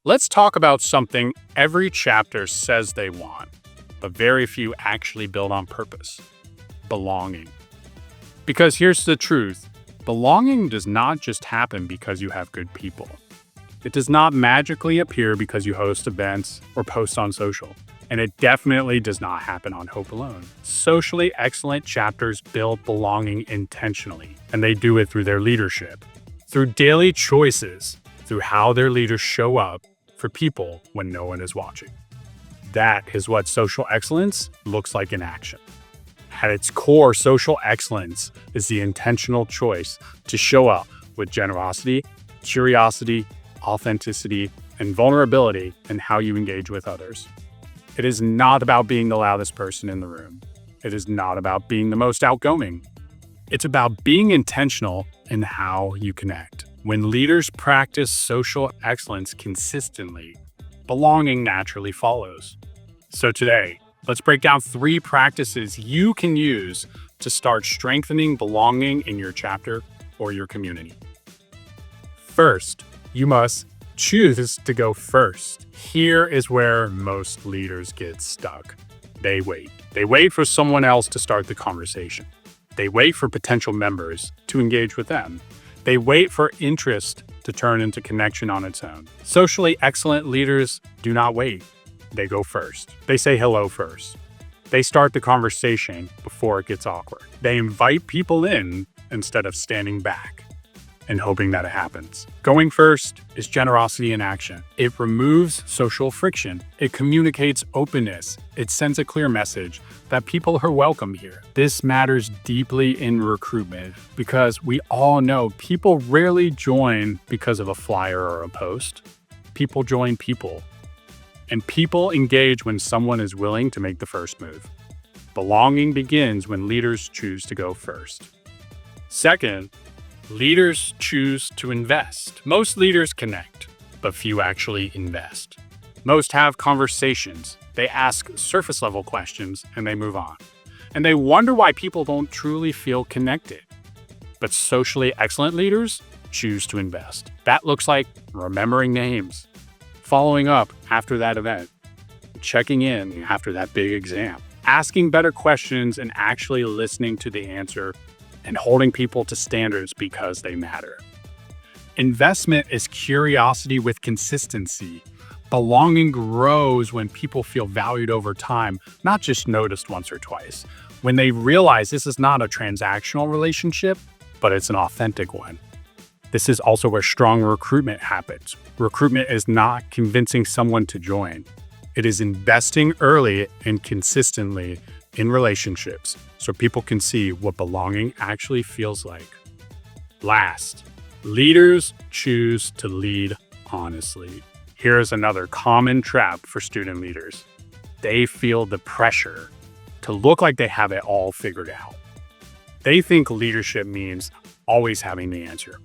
Let's talk about something every chapter says they want, but very few actually build on purpose: belonging. Because here's the truth: belonging does not just happen because you have good people. It does not magically appear because you host events or post on social. And it definitely does not happen on hope alone. Socially excellent chapters build belonging intentionally, and they do it through their leadership, through daily choices, through how their leaders show up for people when no one is watching. That is what social excellence looks like in action. At its core, social excellence is the intentional choice to show up with generosity, curiosity, authenticity, and vulnerability in how you engage with others. It is not about being the loudest person in the room. It is not about being the most outgoing. It's about being intentional in how you connect. When leaders practice social excellence consistently, belonging naturally follows. So today, let's break down 3 practices you can use to start strengthening belonging in your chapter or your community. First, you must choose to go first. Here is where most leaders get stuck. They wait. They wait for someone else to start the conversation. They wait for potential members to engage with them. They wait for interest to turn into connection on its own. Socially excellent leaders do not wait. They go first. They say hello first. They start the conversation before it gets awkward. They invite people in instead of standing back and hoping that it happens. Going first is generosity in action. It removes social friction. It communicates openness. It sends a clear message that people are welcome here. This matters deeply in recruitment because we all know people rarely join because of a flyer or a post. People join people. And people engage when someone is willing to make the first move. Belonging begins when leaders choose to go first. Second, leaders choose to invest. Most leaders connect, but few actually invest. Most have conversations. They ask surface-level questions and they move on. And they wonder why people don't truly feel connected. But socially excellent leaders choose to invest. That looks like remembering names, following up after that event, checking in after that big exam, asking better questions and actually listening to the answer, and holding people to standards because they matter. Investment is curiosity with consistency. Belonging grows when people feel valued over time, not just noticed once or twice. When they realize this is not a transactional relationship, but it's an authentic one. This is also where strong recruitment happens. Recruitment is not convincing someone to join. It is investing early and consistently in relationships so people can see what belonging actually feels like. Last, leaders choose to lead honestly. Here's another common trap for student leaders. They feel the pressure to look like they have it all figured out. They think leadership means always having the answer,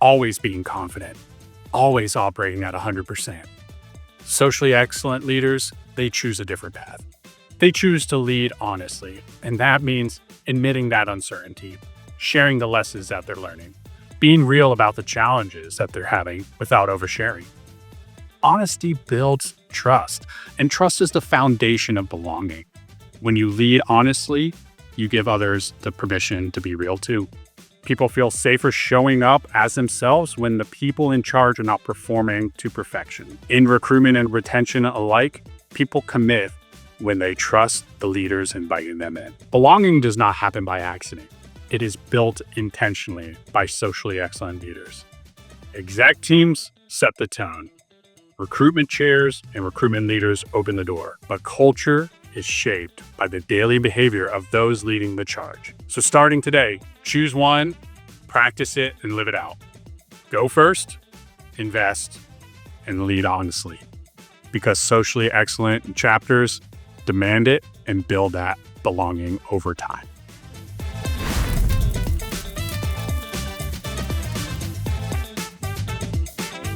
always being confident, always operating at 100%. Socially excellent leaders, they choose a different path. They choose to lead honestly, and that means admitting that uncertainty, sharing the lessons that they're learning, being real about the challenges that they're having without oversharing. Honesty builds trust, and trust is the foundation of belonging. When you lead honestly, you give others the permission to be real too. People feel safer showing up as themselves when the people in charge are not performing to perfection. In recruitment and retention alike, people commit when they trust the leaders inviting them in. Belonging does not happen by accident. It is built intentionally by socially excellent leaders. Exec teams set the tone. Recruitment chairs and recruitment leaders open the door. But culture is shaped by the daily behavior of those leading the charge. So starting today, choose one, practice it, and live it out. Go first, invest, and lead honestly. Because socially excellent chapters demand it and build that belonging over time.